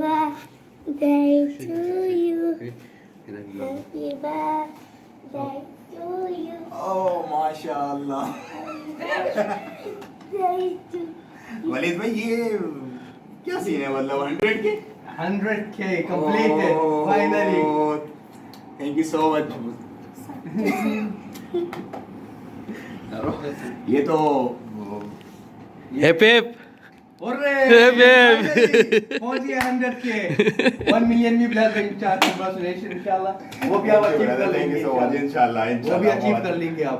birthday to you. Happy birthday to you. Oh, माशाल्लाह। Birthday to Waleed भाई ये क्या सीन है मतलब 100 के 100K completed finally. Thank you so much. ये तो hip hip Hooray! Hip, hip. Finally पहुंच गया 100K 1 million भी बिलाल भाई चार congratulations इंशाल्लाह वो भी आप अचीव कर थैंक लेंगे यू सो मच इंशाल्लाह वो भी अचीव कर लेंगे आप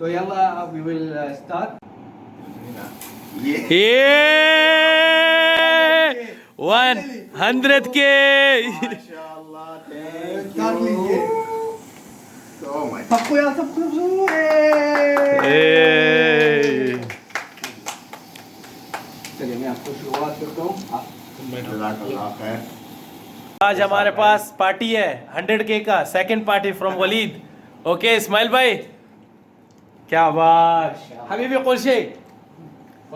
तो यल्ला we will start ये Yeah! 100K माशाल्लाह थैंक start लीजिए सो मच। सबको यार सबको Hey! चलिए मैं आपको शुरुआत करता हूँ जज़ाकल्लाह खैर। आज हमारे पास पार्टी है 100K का second party from Waleed okay Ismail भाई क्या बात हबीबी कुल Sheikh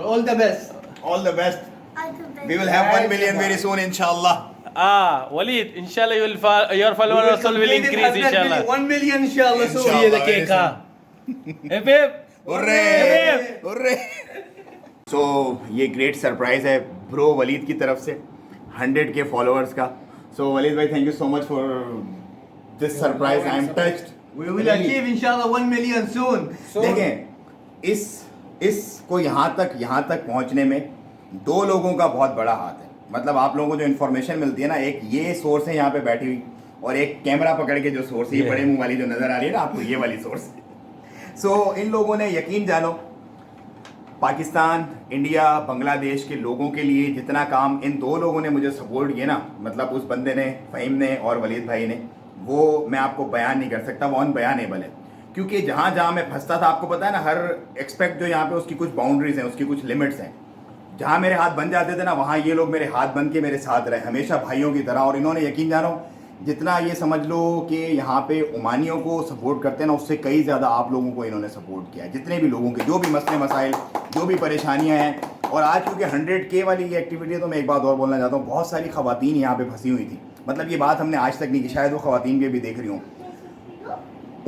all the best All the best. all the best. We will have 1 million very soon inshallah. Waleed इंशाल्लाह your followers will increase इंशाल्लाह 1 million inshallah soon See the cake hip hip Hooray! Hooray! So ये great surprise है bro Waleed की तरफ से 100K followers का। सो वलीद भाई thank you so much for this surprise I am touched. we will achieve inshallah 1 million soon देखें इसको यहाँ तक पहुँचने में दो लोगों का बहुत बड़ा हाथ है। मतलब आप लोगों को जो इन्फॉर्मेशन मिलती है ना, एक ये सोर्स है यहाँ पे बैठी हुई और एक कैमरा पकड़ के जो सोर्स है ये बड़े मुंह वाली जो नजर आ रही है ना आपको, ये वाली सोर्स। सो इन लोगों ने यकीन जानो पाकिस्तान, इंडिया, बांग्लादेश के लोगों के लिए जितना काम इन दो लोगों ने मुझे सपोर्ट किया ना, मतलब उस बंदे ने, फ़हीम ने और वलीद भाई ने, वो मैं आपको बयान नहीं कर सकता, वो अनबयानेबल है। क्योंकि जहाँ जहाँ मैं फंसता था, आपको पता है ना, हर एक्सपेक्ट जो यहाँ पे उसकी कुछ बाउंड्रीज हैं, उसकी कुछ लिमिट्स हैं। जहाँ मेरे हाथ बन जाते थे ना, वहाँ ये लोग मेरे हाथ बन के मेरे साथ रहे हमेशा भाइयों की तरह। और इन्होंने यकीन जानो जितना ये समझ लो कि यहाँ पे ओमानियों को सपोर्ट करते हैं ना, उससे कई ज़्यादा आप लोगों को इन्होंने सपोर्ट किया है। जितने भी लोगों के जो भी मसले मसाइल, जो भी परेशानियाँ हैं। और आज क्योंकि 100K वाली ये एक्टिविटी है, तो मैं एक बात और बोलना चाहता हूँ, बहुत सारी ख़वातीन यहाँ पे फंसी हुई थी। मतलब ये बात हमने आज तक नहीं की, शायद वो ख़वातीन भी अभी देख रही हूँ।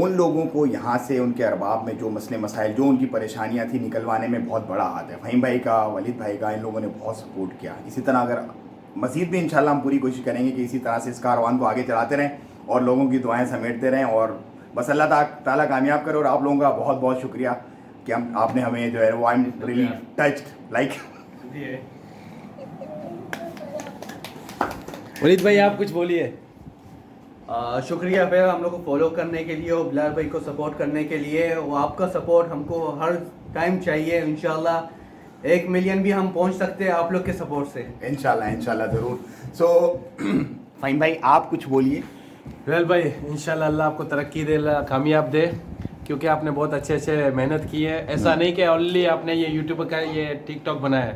उन लोगों को यहाँ से उनके अरबाब में जो मसले मसाइल, जो उनकी परेशानियाँ थी, निकलवाने में बहुत बड़ा हाथ है फ़हीम भाई का, वलीद भाई का। इन लोगों ने बहुत सपोर्ट किया। इसी तरह अगर मज़ीद भी इंशाल्लाह हम पूरी कोशिश करेंगे कि इसी तरह से इस कारवान को आगे चलाते रहें और लोगों की दुआएं समेटते रहें। और बस अल्लाह ताला कामयाब करे। और आप लोगों का बहुत बहुत शुक्रिया कि आपने हमें जो है वो I am really touched like. Waleed भाई आप कुछ बोलिए। शुक्रिया भैया हम लोग को फॉलो करने के लिए और बिलाल भाई को सपोर्ट करने के लिए। वो आपका सपोर्ट हमको हर टाइम चाहिए। इंशाल्लाह 1 मिलियन भी हम पहुंच सकते हैं आप लोग के सपोर्ट से। इंशाल्लाह ज़रूर। सो फ़हीम भाई आप कुछ बोलिए। बिलाल भाई इंशाल्लाह अल्लाह आपको तरक्की दे, कामयाब दे, क्योंकि आपने बहुत अच्छे मेहनत की है। ऐसा नहीं कि ओनली आपने ये यूट्यूब का ये टिकटॉक बनाया है,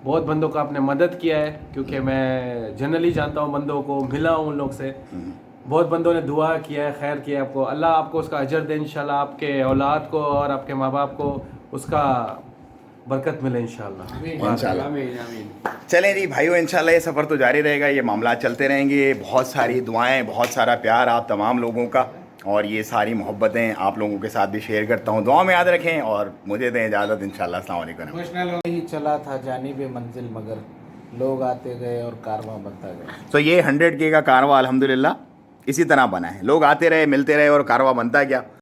बहुत बंदों को आपने मदद किया है। क्योंकि मैं जनरली जानता हूँ, बंदों को मिला हूँ उन लोग से, बहुत बंदों ने दुआ किया है, खैर किया है आपको। अल्लाह आपको उसका अजर दे इंशाल्लाह, आपके औलाद को और आपके माँ बाप को उसका बरकत मिले इंशाल्लाह। चलें जी भाइयों, इंशाल्लाह ये सफ़र तो जारी रहेगा, ये मामला चलते रहेंगे। बहुत सारी दुआएं, बहुत सारा प्यार आप तमाम लोगों का, और ये सारी मोहब्बतें आप लोगों के साथ भी शेयर करता हूँ। दुआ में याद रखें और मुझे दें इजाज़त। इंशाल्लाह अस्सलाम वालेकुम। ही चला था जानिबे मंजिल, मगर लोग आते गए और कारवां बनता गया। तो ये 100K का कारवां अल्हम्दुलिल्लाह इसी तरह बना है। लोग आते रहे, मिलते रहे और कारवां बनता गया।